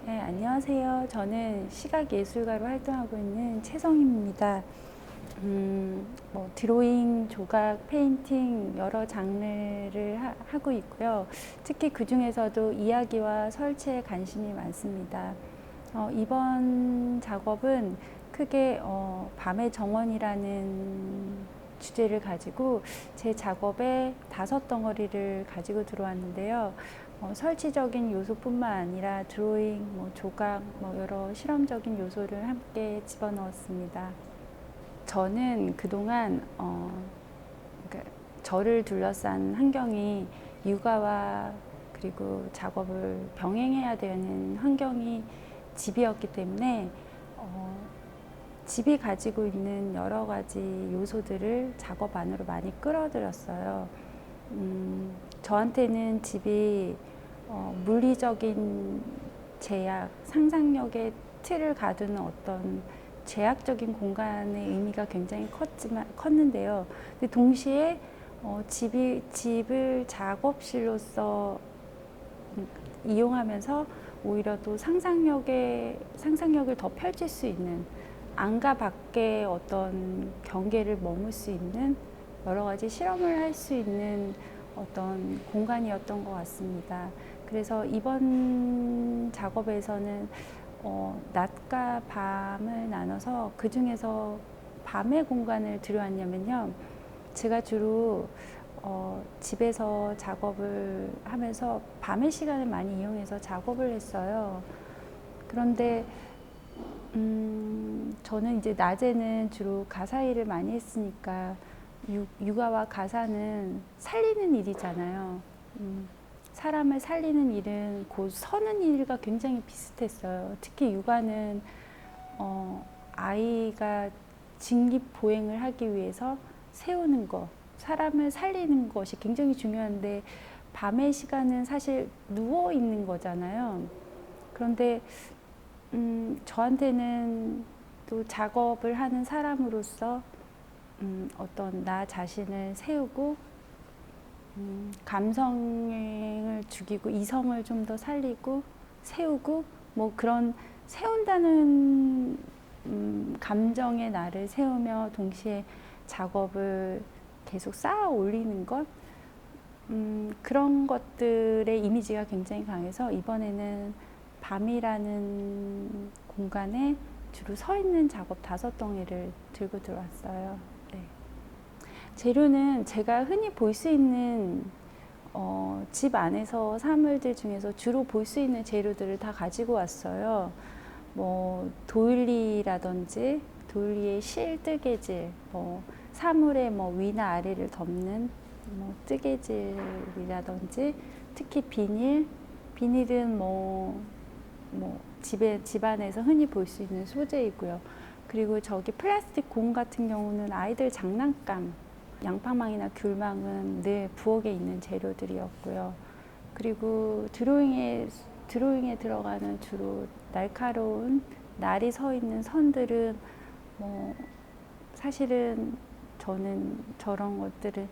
네, 안녕하세요. 저는 시각예술가로 활동하고 있는 최성임입니다. 드로잉, 조각, 페인팅 여러 장르를 하고 있고요. 특히 그 중에서도 이야기와 설치에 관심이 많습니다. 이번 작업은 크게 밤의 정원이라는 주제를 가지고 제 작업에 5덩어리를 가지고 들어왔는데요. 설치적인 요소뿐만 아니라 드로잉, 조각, 여러 실험적인 요소를 함께 집어넣었습니다. 저는 그동안 그러니까 저를 둘러싼 환경이 육아와 그리고 작업을 병행해야 되는 환경이 집이었기 때문에 집이 가지고 있는 여러 가지 요소들을 작업 안으로 많이 끌어들였어요. 저한테는 집이 물리적인 제약, 상상력의 틀을 가두는 어떤 제약적인 공간의 의미가 굉장히 컸는데요. 근데 동시에 집을 작업실로서 이용하면서 오히려 또 상상력을 더 펼칠 수 있는, 안과 밖의 어떤 경계를 머물 수 있는 여러 가지 실험을 할 수 있는 어떤 공간이었던 것 같습니다. 그래서 이번 작업에서는 낮과 밤을 나눠서 그 중에서 밤의 공간을 들여왔냐면요. 제가 주로 집에서 작업을 하면서 밤의 시간을 많이 이용해서 작업을 했어요. 그런데 저는 이제 낮에는 주로 가사 일을 많이 했으니까 육아와 가사는 살리는 일이잖아요. 사람을 살리는 일은 곧 서는 일과 굉장히 비슷했어요. 특히 육아는 아이가 직립보행을 하기 위해서 세우는 것, 사람을 살리는 것이 굉장히 중요한데 밤의 시간은 사실 누워 있는 거잖아요. 그런데 저한테는 또 작업을 하는 사람으로서 어떤 나 자신을 세우고 감성을 죽이고 이성을 좀 더 살리고 세우고 그런 세운다는 감정의 나를 세우며 동시에 작업을 계속 쌓아 올리는 것, 그런 것들의 이미지가 굉장히 강해서 이번에는 밤이라는 공간에 주로 서 있는 작업 5덩이를 들고 들어왔어요. 네. 재료는 제가 흔히 볼 수 있는 집 안에서 사물들 중에서 주로 볼 수 있는 재료들을 다 가지고 왔어요. 도일리라든지 도일리의 실 뜨개질, 사물의 위나 아래를 덮는 뜨개질이라든지, 특히 비닐은 집안에서 흔히 볼 수 있는 소재이고요. 그리고 저기 플라스틱 공 같은 경우는 아이들 장난감, 양파망이나 귤망은 늘 부엌에 있는 재료들이었고요. 그리고 드로잉에 들어가는 주로 날카로운 날이 서 있는 선들은 사실은 저는 저런 것들을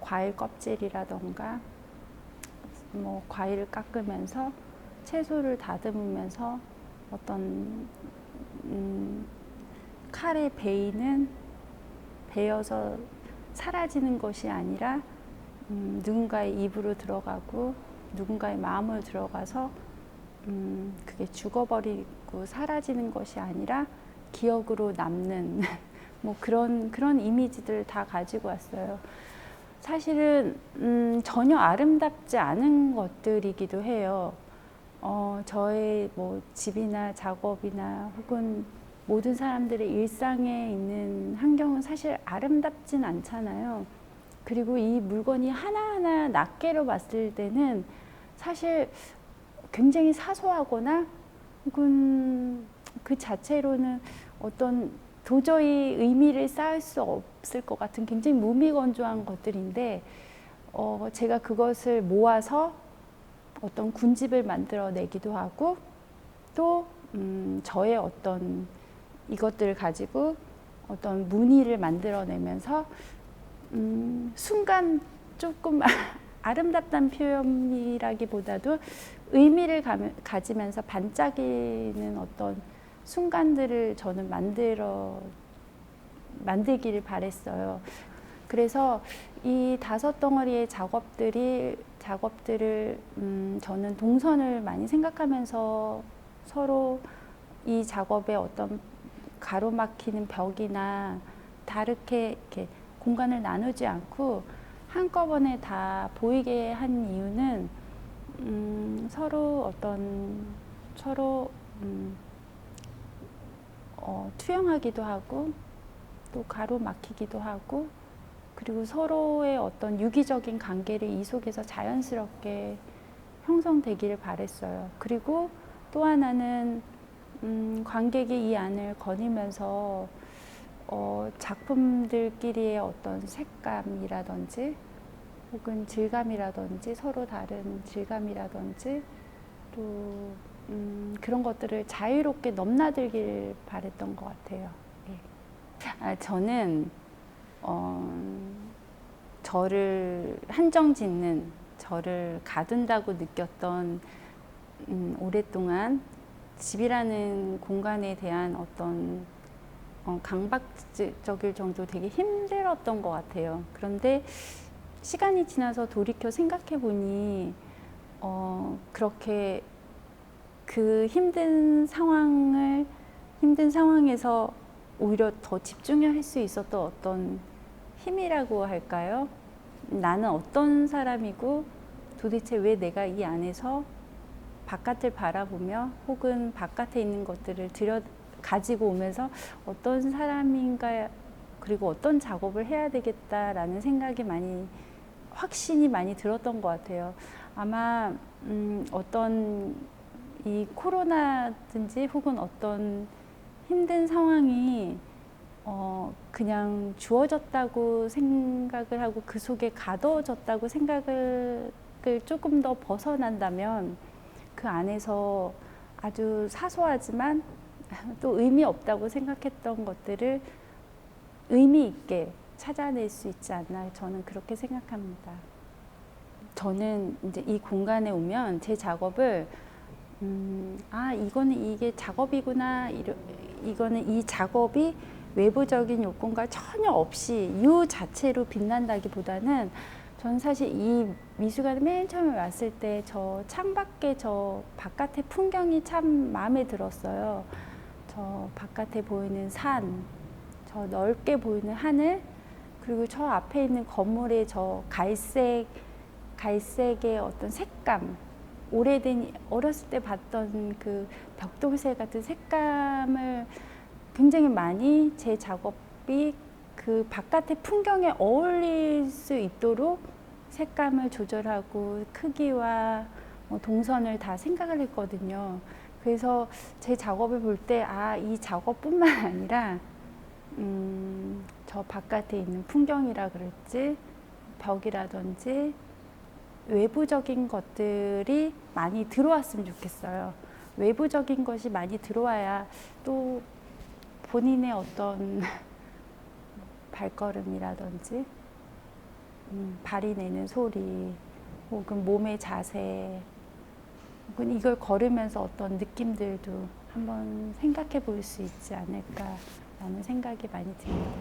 과일 껍질이라던가 과일을 깎으면서 채소를 다듬으면서 어떤 칼의 베이는 베어서 사라지는 것이 아니라 누군가의 입으로 들어가고 누군가의 마음으로 들어가서 그게 죽어버리고 사라지는 것이 아니라 기억으로 남는 그런 이미지들을 다 가지고 왔어요. 사실은 전혀 아름답지 않은 것들이기도 해요. 저의 집이나 작업이나 혹은 모든 사람들의 일상에 있는 환경은 사실 아름답진 않잖아요. 그리고 이 물건이 하나하나 낱개로 봤을 때는 사실 굉장히 사소하거나 혹은 그 자체로는 어떤 도저히 의미를 쌓을 수 없을 것 같은 굉장히 무미건조한 것들인데 제가 그것을 모아서 어떤 군집을 만들어내기도 하고 또 저의 어떤 이것들을 가지고 어떤 무늬를 만들어내면서 순간 조금 아름답다는 표현이라기보다도 의미를 가지면서 반짝이는 어떤 순간들을 저는 만들기를 바랬어요. 그래서 이 5덩어리의 작업들을 저는 동선을 많이 생각하면서 서로 이 작업에 어떤 가로막히는 벽이나 다르게 이렇게 공간을 나누지 않고 한꺼번에 다 보이게 한 이유는 서로 투영하기도 하고 또 가로막히기도 하고 그리고 서로의 어떤 유기적인 관계를 이 속에서 자연스럽게 형성되기를 바랬어요. 그리고 또 하나는 관객이 이 안을 거니면서 작품들끼리의 어떤 색감이라든지 혹은 질감이라든지 서로 다른 질감이라든지 또 그런 것들을 자유롭게 넘나들길 바랬던 것 같아요. 예. 저는 저를 한정 짓는, 저를 가둔다고 느꼈던 오랫동안 집이라는 공간에 대한 어떤 강박적일 정도로 되게 힘들었던 것 같아요. 그런데 시간이 지나서 돌이켜 생각해 보니 그렇게 그 힘든 상황에서 오히려 더 집중할 수 있었던 어떤 힘이라고 할까요? 나는 어떤 사람이고 도대체 왜 내가 이 안에서 바깥을 바라보며 혹은 바깥에 있는 것들을 가지고 오면서 어떤 사람인가 그리고 어떤 작업을 해야 되겠다라는 생각이 확신이 많이 들었던 것 같아요. 아마 어떤 이 코로나든지 혹은 어떤 힘든 상황이 그냥 주어졌다고 생각을 하고 그 속에 가둬졌다고 생각을 조금 더 벗어난다면 그 안에서 아주 사소하지만 또 의미 없다고 생각했던 것들을 의미 있게 찾아낼 수 있지 않나 저는 그렇게 생각합니다. 저는 이제 이 공간에 오면 제 작업을 이거는 이게 작업이구나 이거는 이 작업이 외부적인 요건과 전혀 없이 이 자체로 빛난다기보다는 저는 사실 이 미술관에 맨 처음에 왔을 때 저 창밖에 저 바깥의 풍경이 참 마음에 들었어요. 저 바깥에 보이는 산, 저 넓게 보이는 하늘, 그리고 저 앞에 있는 건물의 저 갈색의 어떤 색감, 어렸을 때 봤던 그 벽돌색 같은 색감을 굉장히 많이 제 작업이 그 바깥의 풍경에 어울릴 수 있도록 색감을 조절하고 크기와 동선을 다 생각을 했거든요. 그래서 제 작업을 볼 때 이 작업뿐만 아니라 저 바깥에 있는 풍경이라 그럴지 벽이라든지 외부적인 것들이 많이 들어왔으면 좋겠어요. 외부적인 것이 많이 들어와야 또 본인의 어떤 발걸음이라든지 발이 내는 소리 혹은 몸의 자세 혹은 이걸 걸으면서 어떤 느낌들도 한번 생각해 볼 수 있지 않을까라는 생각이 많이 듭니다.